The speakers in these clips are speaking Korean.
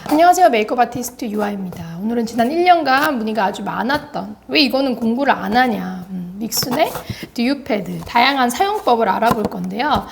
안녕하세요. 메이크업 아티스트 유아입니다. 오늘은 지난 1년간 문의가 아주 많았던 왜 이거는 공부를 안 하냐 믹순의 듀유 패드 다양한 사용법을 알아볼 건데요.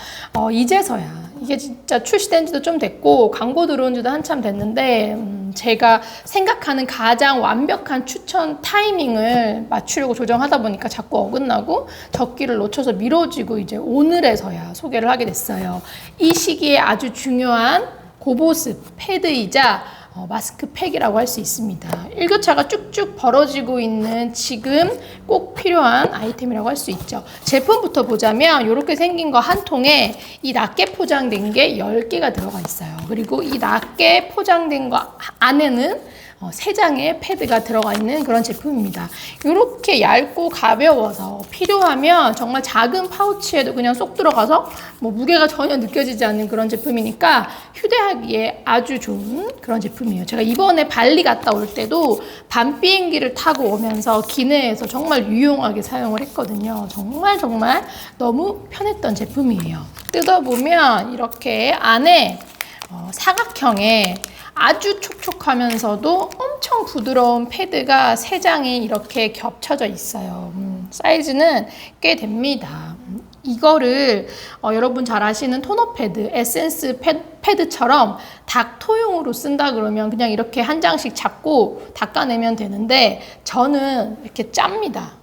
이제서야 이게 진짜 출시된 지도 좀 됐고 광고 들어온 지도 한참 됐는데 제가 생각하는 가장 완벽한 추천 타이밍을 맞추려고 조정하다 보니까 자꾸 어긋나고 적기를 놓쳐서 미뤄지고 이제 오늘에서야 소개를 하게 됐어요. 이 시기에 아주 중요한 고보습 패드이자 마스크팩이라고 할 수 있습니다. 일교차가 쭉쭉 벌어지고 있는 지금 꼭 필요한 아이템이라고 할 수 있죠. 제품부터 보자면 이렇게 생긴 거 한 통에 이 낮게 포장된 게 10개가 들어가 있어요. 그리고 이 낮게 포장된 거 안에는 3장의 패드가 들어가 있는 그런 제품입니다. 이렇게 얇고 가벼워서 필요하면 정말 작은 파우치에도 그냥 쏙 들어가서 무게가 전혀 느껴지지 않는 그런 제품이니까 휴대하기에 아주 좋은 그런 제품이에요. 제가 이번에 발리 갔다 올 때도 밤 비행기를 타고 오면서 기내에서 정말 유용하게 사용을 했거든요. 정말 너무 편했던 제품이에요. 뜯어보면 이렇게 안에 사각형의 아주 촉촉하면서도 엄청 부드러운 패드가 3장이 이렇게 겹쳐져 있어요. 사이즈는 꽤 됩니다. 이거를 여러분 잘 아시는 토너 패드, 에센스 패드처럼 닥터용으로 쓴다 그러면 그냥 이렇게 한 장씩 잡고 닦아내면 되는데 저는 이렇게 짭니다.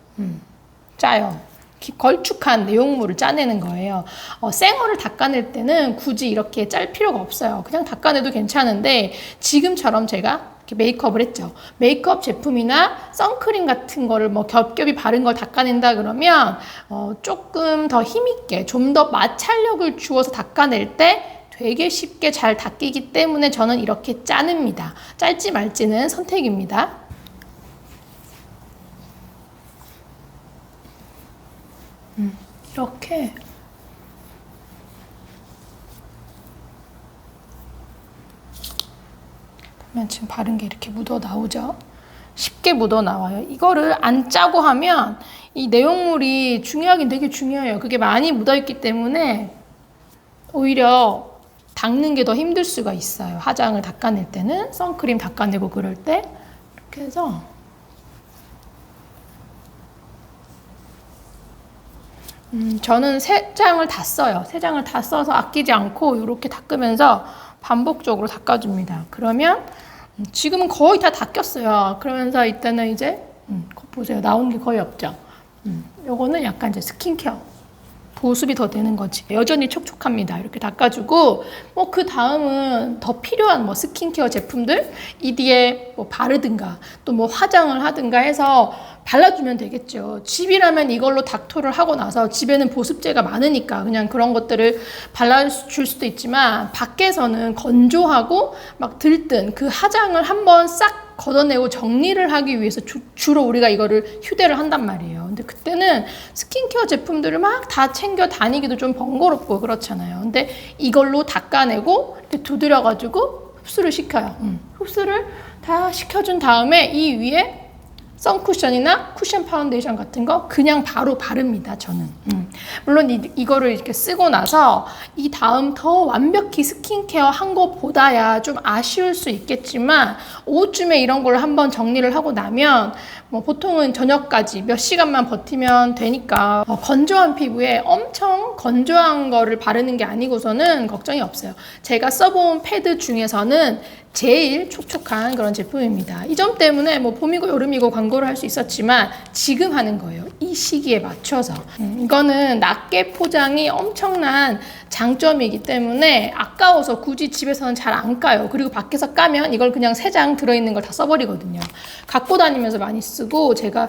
짜요. 걸쭉한 내용물을 짜내는 거예요. 생얼을 닦아낼 때는 굳이 이렇게 짤 필요가 없어요. 그냥 닦아내도 괜찮은데 지금처럼 제가 이렇게 메이크업을 했죠. 메이크업 제품이나 선크림 같은 거를 겹겹이 바른 걸 닦아낸다 그러면 조금 더 힘있게 좀 더 마찰력을 주어서 닦아낼 때 되게 쉽게 잘 닦이기 때문에 저는 이렇게 짜냅니다. 짤지 말지는 선택입니다. 이렇게 보면 지금 바른 게 이렇게 묻어 나오죠. 쉽게 묻어 나와요. 이거를 안 짜고 하면 이 내용물이 중요하긴 되게 중요해요. 그게 많이 묻어 있기 때문에 오히려 닦는 게 더 힘들 수가 있어요. 화장을 닦아낼 때는 선크림 닦아내고 그럴 때 이렇게 해서 저는 3장을 다 써요. 3장을 다 써서 아끼지 않고 이렇게 닦으면서 반복적으로 닦아줍니다. 그러면 지금은 거의 다 닦였어요. 그러면서 이때는 이제 보세요. 나온 게 거의 없죠. 요거는 약간 이제 스킨케어 보습이 더 되는 거지. 여전히 촉촉합니다. 이렇게 닦아주고 그 다음은 더 필요한 스킨케어 제품들 ED에 바르든가 또 화장을 하든가 해서 발라주면 되겠죠. 집이라면 이걸로 닥터를 하고 나서 집에는 보습제가 많으니까 그냥 그런 것들을 발라줄 수도 있지만 밖에서는 건조하고 막 들뜬 그 화장을 한번 싹 걷어내고 정리를 하기 위해서 주로 우리가 이거를 휴대를 한단 말이에요. 근데 그때는 스킨케어 제품들을 막 다 챙겨 다니기도 좀 번거롭고 그렇잖아요. 근데 이걸로 닦아내고 이렇게 두드려가지고 흡수를 시켜요. 흡수를 다 시켜준 다음에 이 위에 선쿠션이나 쿠션 파운데이션 같은 거 그냥 바로 바릅니다, 저는. 물론 이거를 이렇게 쓰고 나서 이 다음 더 완벽히 스킨케어 한 것보다야 좀 아쉬울 수 있겠지만 오후쯤에 이런 걸 한번 정리를 하고 나면 보통은 저녁까지 몇 시간만 버티면 되니까 건조한 피부에 엄청 건조한 거를 바르는 게 아니고서는 걱정이 없어요. 제가 써본 패드 중에서는 제일 촉촉한 그런 제품입니다. 이 점 때문에 봄이고 여름이고 광고를 할 수 있었지만 지금 하는 거예요. 이 시기에 맞춰서. 이거는 낮게 포장이 엄청난 장점이기 때문에 아까워서 굳이 집에서는 잘 안 까요. 그리고 밖에서 까면 이걸 그냥 3장 들어있는 걸 다 써버리거든요. 갖고 다니면서 많이 쓰고 제가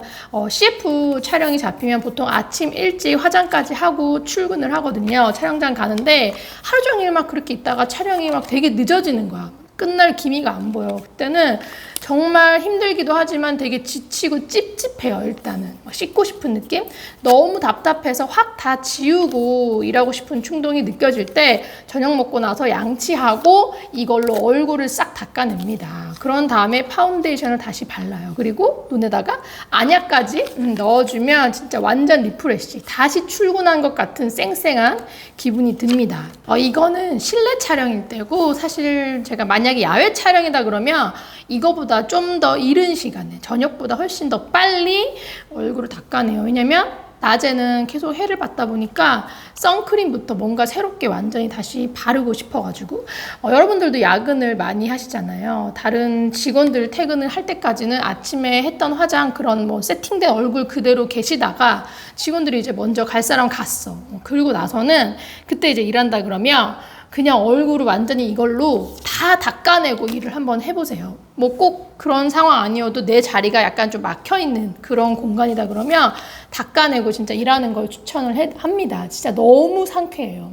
CF 촬영이 잡히면 보통 아침 일찍 화장까지 하고 출근을 하거든요. 촬영장 가는데 하루 종일 막 그렇게 있다가 촬영이 막 되게 늦어지는 거야. 끝날 기미가 안 보여. 그때는 정말 힘들기도 하지만 되게 지치고 찝찝해요. 일단은 막 씻고 싶은 느낌? 너무 답답해서 확 다 지우고 일하고 싶은 충동이 느껴질 때 저녁 먹고 나서 양치하고 이걸로 얼굴을 싹 닦아냅니다. 그런 다음에 파운데이션을 다시 발라요. 그리고 눈에다가 안약까지 넣어주면 진짜 완전 리프레시, 다시 출근한 것 같은 쌩쌩한 기분이 듭니다. 이거는 실내 촬영일 때고, 사실 제가 만약에 야외 촬영이다 그러면 이거보다 좀 더 이른 시간에, 저녁보다 훨씬 더 빨리 얼굴을 닦아내요. 왜냐면 낮에는 계속 해를 받다 보니까 선크림부터 뭔가 새롭게 완전히 다시 바르고 싶어가지고, 여러분들도 야근을 많이 하시잖아요. 다른 직원들 퇴근을 할 때까지는 아침에 했던 화장, 그런 뭐 세팅된 얼굴 그대로 계시다가 직원들이 이제 먼저 갈 사람 갔어. 그리고 나서는 그때 이제 일한다 그러면 그냥 얼굴을 완전히 이걸로 다 닦아내고 일을 한번 해보세요. 뭐 꼭 그런 상황 아니어도 내 자리가 약간 좀 막혀있는 그런 공간이다 그러면 닦아내고 진짜 일하는 걸 추천을 합니다. 진짜 너무 상쾌해요.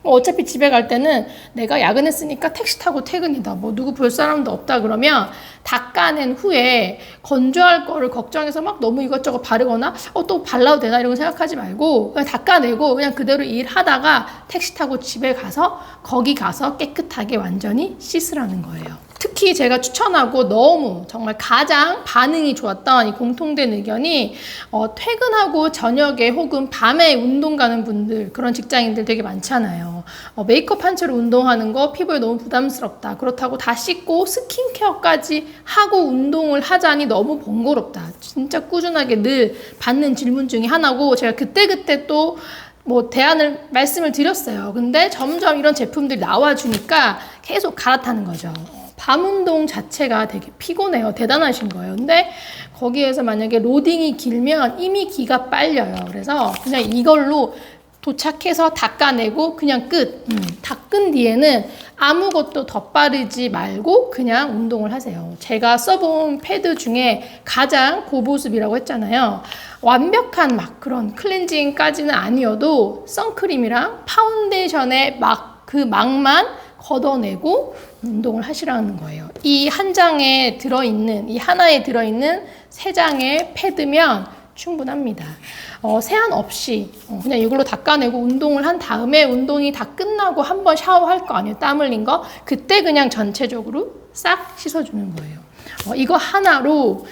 어차피 집에 갈 때는 내가 야근했으니까 택시 타고 퇴근이다, 뭐 누구 볼 사람도 없다 그러면 닦아낸 후에 건조할 거를 걱정해서 막 너무 이것저것 바르거나 또 발라도 되나 이런 거 생각하지 말고 그냥 닦아내고 그냥 그대로 일하다가 택시 타고 집에 가서 거기 가서 깨끗하게 완전히 씻으라는 거예요. 특히 제가 추천하고 너무 정말 가장 반응이 좋았던 이 공통된 의견이, 퇴근하고 저녁에 혹은 밤에 운동 가는 분들, 그런 직장인들 되게 많잖아요. 메이크업 한 채로 운동하는 거 피부에 너무 부담스럽다. 그렇다고 다 씻고 스킨케어까지 하고 운동을 하자니 너무 번거롭다. 진짜 꾸준하게 늘 받는 질문 중에 하나고, 제가 그때그때 또 뭐 대안을 말씀을 드렸어요. 근데 점점 이런 제품들이 나와주니까 계속 갈아타는 거죠. 밤 운동 자체가 되게 피곤해요. 대단하신 거예요. 근데 거기에서 만약에 로딩이 길면 이미 기가 빨려요. 그래서 그냥 이걸로 도착해서 닦아내고 그냥 끝. 닦은 뒤에는 아무것도 덧바르지 말고 그냥 운동을 하세요. 제가 써본 패드 중에 가장 고보습이라고 했잖아요. 완벽한 막 그런 클렌징까지는 아니어도 선크림이랑 파운데이션의 그 막만 걷어내고 운동을 하시라는 거예요. 이 한 장에 들어있는, 이 하나에 들어있는 3장의 패드면 충분합니다. 세안 없이 그냥 이걸로 닦아내고 운동을 한 다음에, 운동이 다 끝나고 한번 샤워할 거 아니에요. 땀 흘린 거. 그때 그냥 전체적으로 싹 씻어주는 거예요. 이거 하나로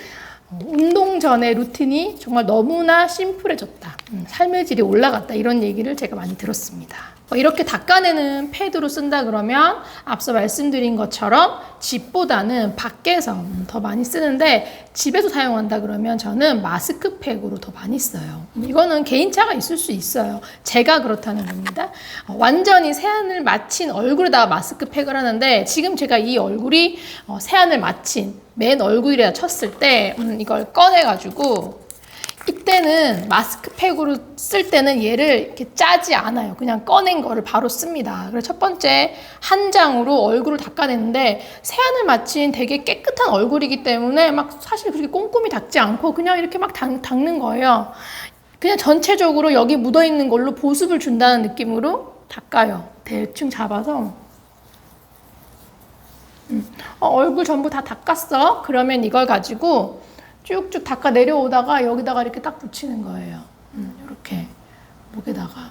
운동 전에 루틴이 정말 너무나 심플해졌다. 삶의 질이 올라갔다. 이런 얘기를 제가 많이 들었습니다. 이렇게 닦아내는 패드로 쓴다 그러면 앞서 말씀드린 것처럼 집보다는 밖에서 더 많이 쓰는데, 집에서 사용한다 그러면 저는 마스크팩으로 더 많이 써요. 이거는 개인차가 있을 수 있어요. 제가 그렇다는 겁니다. 완전히 세안을 마친 얼굴에다가 마스크팩을 하는데, 지금 제가 이 얼굴이 세안을 마친 맨 얼굴이라 쳤을 때 이걸 꺼내가지고, 이때는 마스크팩으로 쓸 때는 얘를 이렇게 짜지 않아요. 그냥 꺼낸 거를 바로 씁니다. 그래서 첫 번째 한 장으로 얼굴을 닦아내는데, 세안을 마친 되게 깨끗한 얼굴이기 때문에 막 사실 그렇게 꼼꼼히 닦지 않고 그냥 이렇게 막 닦는 거예요. 그냥 전체적으로 여기 묻어있는 걸로 보습을 준다는 느낌으로 닦아요. 대충 잡아서. 얼굴 전부 다 닦았어. 그러면 이걸 가지고 쭉쭉 닦아 내려오다가 여기다가 이렇게 딱 붙이는 거예요. 이렇게 목에다가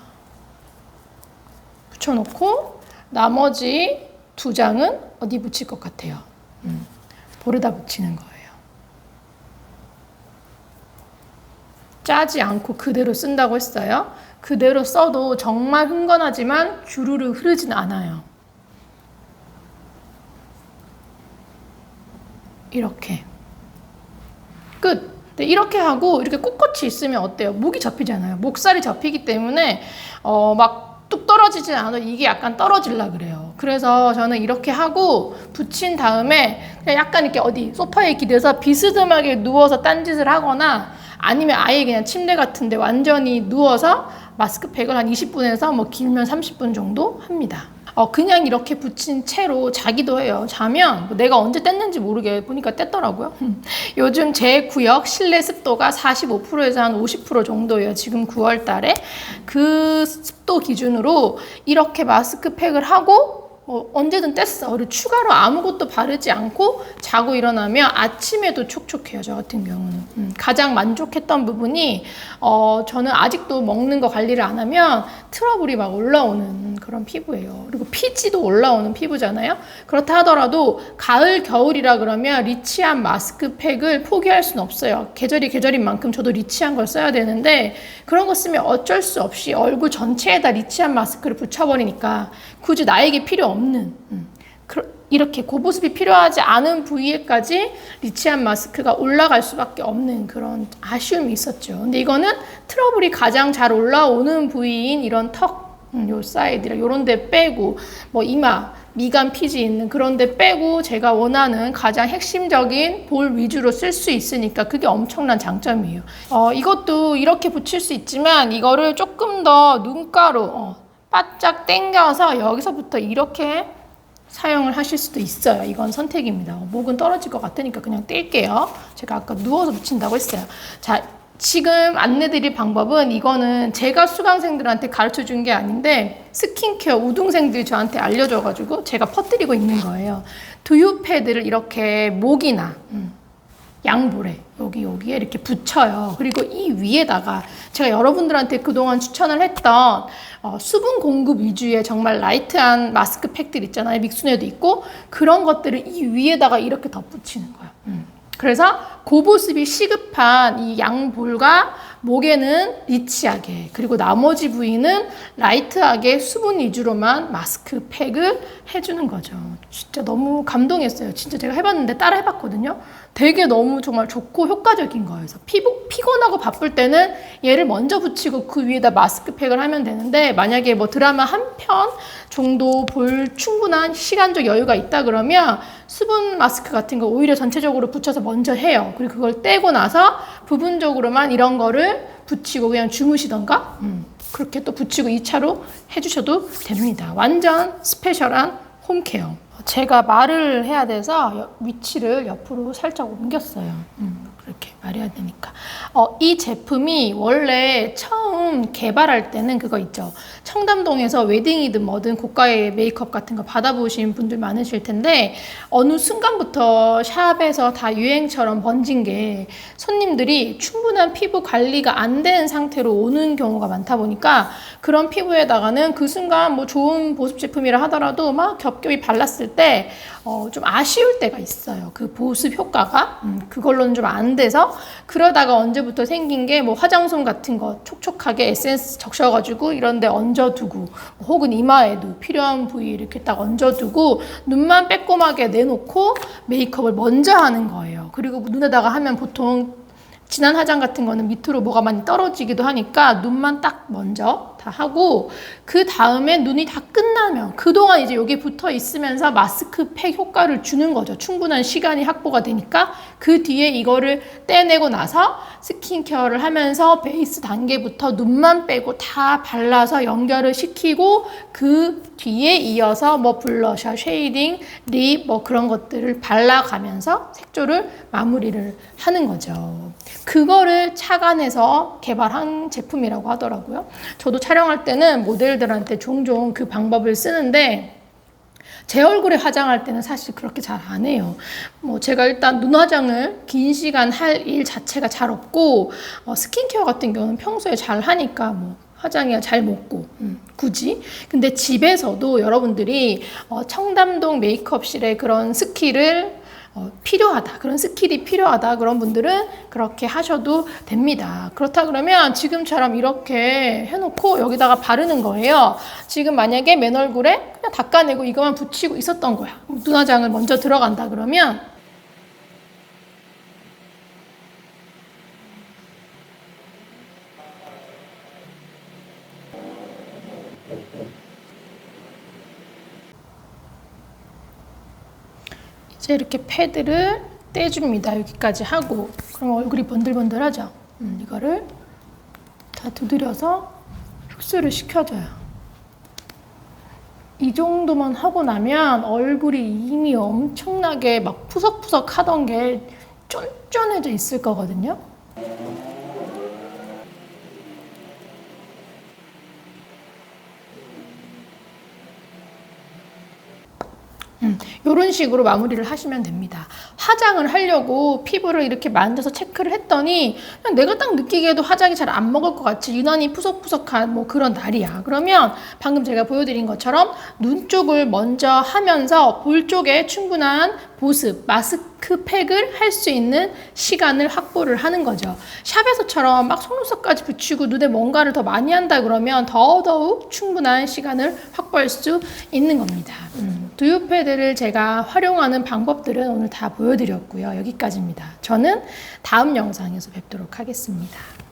붙여놓고 나머지 2장은 어디 붙일 것 같아요? 볼에다 붙이는 거예요. 짜지 않고 그대로 쓴다고 했어요. 그대로 써도 정말 흥건하지만 주르르 흐르진 않아요. 이렇게. 끝. 이렇게 하고 이렇게 꼿꼿이 있으면 어때요? 목이 접히잖아요. 목살이 접히기 때문에 막 뚝 떨어지진 않아도 이게 약간 떨어질라 그래요. 그래서 저는 이렇게 하고 붙인 다음에 그냥 약간 이렇게 어디 소파에 기대서 비스듬하게 누워서 딴짓을 하거나, 아니면 아예 그냥 침대 같은데 완전히 누워서 마스크팩을 한 20분에서 뭐 길면 30분 정도 합니다. 그냥 이렇게 붙인 채로 자기도 해요. 자면 내가 언제 뗐는지 모르게 보니까 뗐더라고요. 요즘 제 구역 실내 습도가 45%에서 한 50% 정도예요. 지금 9월 달에. 그 습도 기준으로 이렇게 마스크팩을 하고 뭐 언제든 뗐어. 그리고 추가로 아무것도 바르지 않고 자고 일어나면 아침에도 촉촉해요. 저 같은 경우는. 가장 만족했던 부분이 저는 아직도 먹는 거 관리를 안 하면 트러블이 막 올라오는 그런 피부예요. 그리고 피지도 올라오는 피부잖아요. 그렇다 하더라도 가을, 겨울이라 그러면 리치한 마스크팩을 포기할 수는 없어요. 계절이 계절인 만큼 저도 리치한 걸 써야 되는데 그런 거 쓰면 어쩔 수 없이 얼굴 전체에다 리치한 마스크를 붙여버리니까 굳이 나에게 필요 없는 이렇게 고보습이 필요하지 않은 부위에까지 리치한 마스크가 올라갈 수밖에 없는 그런 아쉬움이 있었죠. 근데 이거는 트러블이 가장 잘 올라오는 부위인 이런 턱, 요 사이드랑 요런 데 빼고 뭐 이마, 미간 피지 있는 그런 데 빼고 제가 원하는 가장 핵심적인 볼 위주로 쓸 수 있으니까 그게 엄청난 장점이에요. 이것도 이렇게 붙일 수 있지만 이거를 조금 더 눈가로 바짝 당겨서 여기서부터 이렇게 사용을 하실 수도 있어요. 이건 선택입니다. 목은 떨어질 것 같으니까 그냥 뗄게요. 제가 아까 누워서 붙인다고 했어요. 자, 지금 안내드릴 방법은 이거는 제가 수강생들한테 가르쳐 준 게 아닌데 스킨케어 우등생들이 저한테 알려줘가지고 제가 퍼뜨리고 있는 거예요. 두유 패드를 이렇게 목이나 양볼에 여기에 이렇게 붙여요. 그리고 이 위에다가 제가 여러분들한테 그동안 추천을 했던 수분 공급 위주의 정말 라이트한 마스크팩들 있잖아요. 믹순에도 있고 그런 것들을 이 위에다가 이렇게 덧붙이는 거예요. 그래서 고보습이 시급한 이 양볼과 목에는 리치하게 그리고 나머지 부위는 라이트하게 수분 위주로만 마스크팩을 해주는 거죠. 진짜 너무 감동했어요. 진짜 제가 해봤는데 따라 해봤거든요. 되게 너무 정말 좋고 효과적인 거예요. 그래서 피곤하고 바쁠 때는 얘를 먼저 붙이고 그 위에다 마스크팩을 하면 되는데 만약에 뭐 드라마 한 편 정도 볼 충분한 시간적 여유가 있다 그러면 수분 마스크 같은 거 오히려 전체적으로 붙여서 먼저 해요. 그리고 그걸 떼고 나서 부분적으로만 이런 거를 붙이고 그냥 주무시던가 그렇게 또 붙이고 2차로 해주셔도 됩니다. 완전 스페셜한 홈케어. 제가 말을 해야 돼서 위치를 옆으로 살짝 옮겼어요. 그렇게 말해야 되니까. 이 제품이 원래 처음 개발할 때는 그거 있죠. 청담동에서 웨딩이든 뭐든 고가의 메이크업 같은 거 받아보신 분들 많으실 텐데 어느 순간부터 샵에서 다 유행처럼 번진 게 손님들이 충분한 피부 관리가 안 된 상태로 오는 경우가 많다 보니까 그런 피부에다가는 그 순간 뭐 좋은 보습 제품이라 하더라도 막 겹겹이 발랐을 때 좀 아쉬울 때가 있어요. 그 보습 효과가 그걸로는 좀 안 돼서 그러다가 언제부터 생긴 게 뭐 화장솜 같은 거 촉촉하게 에센스 적셔가지고 이런 데 얹어두고 혹은 이마에도 필요한 부위 이렇게 딱 얹어두고 눈만 빼꼼하게 내놓고 메이크업을 먼저 하는 거예요. 그리고 눈에다가 하면 보통 진한 화장 같은 거는 밑으로 뭐가 많이 떨어지기도 하니까 눈만 딱 먼저 다 하고 그 다음에 눈이 다 끝나면 그동안 이제 여기 붙어 있으면서 마스크팩 효과를 주는 거죠. 충분한 시간이 확보가 되니까 그 뒤에 이거를 떼내고 나서 스킨케어를 하면서 베이스 단계부터 눈만 빼고 다 발라서 연결을 시키고 그 뒤에 이어서 뭐 블러셔, 쉐이딩, 립 뭐 그런 것들을 발라가면서 색조를 마무리를 하는 거죠. 그거를 착안해서 개발한 제품이라고 하더라고요. 저도 촬영할 때는 모델들한테 종종 그 방법을 쓰는데 제 얼굴에 화장할 때는 사실 그렇게 잘 안 해요. 뭐 제가 일단 눈 화장을 긴 시간 할 일 자체가 잘 없고 스킨케어 같은 경우는 평소에 잘 하니까 뭐 화장이야 잘 먹고 굳이. 근데 집에서도 여러분들이 청담동 메이크업실에 그런 스킬을 필요하다. 그런 스킬이 필요하다. 그런 분들은 그렇게 하셔도 됩니다. 그렇다 그러면 지금처럼 이렇게 해놓고 여기다가 바르는 거예요. 지금 만약에 맨 얼굴에 그냥 닦아내고 이거만 붙이고 있었던 거야. 눈화장을 먼저 들어간다 그러면 이제 이렇게 패드를 떼줍니다. 여기까지 하고 그럼 얼굴이 번들번들하죠. 이거를 다 두드려서 흡수를 시켜줘요. 이 정도만 하고 나면 얼굴이 이미 엄청나게 막 푸석푸석 하던 게 쫀쫀해져 있을 거거든요. 이런 식으로 마무리를 하시면 됩니다. 화장을 하려고 피부를 이렇게 만져서 체크를 했더니 그냥 내가 딱 느끼기에도 화장이 잘 안 먹을 것 같이 유난히 푸석푸석한 뭐 그런 날이야. 그러면 방금 제가 보여드린 것처럼 눈 쪽을 먼저 하면서 볼 쪽에 충분한 보습, 마스크팩을 할 수 있는 시간을 확보를 하는 거죠. 샵에서처럼 막 속눈썹까지 붙이고 눈에 뭔가를 더 많이 한다 그러면 더더욱 충분한 시간을 확보할 수 있는 겁니다. 두유패드를 제가 활용하는 방법들은 오늘 다 보여드렸고요. 여기까지입니다. 저는 다음 영상에서 뵙도록 하겠습니다.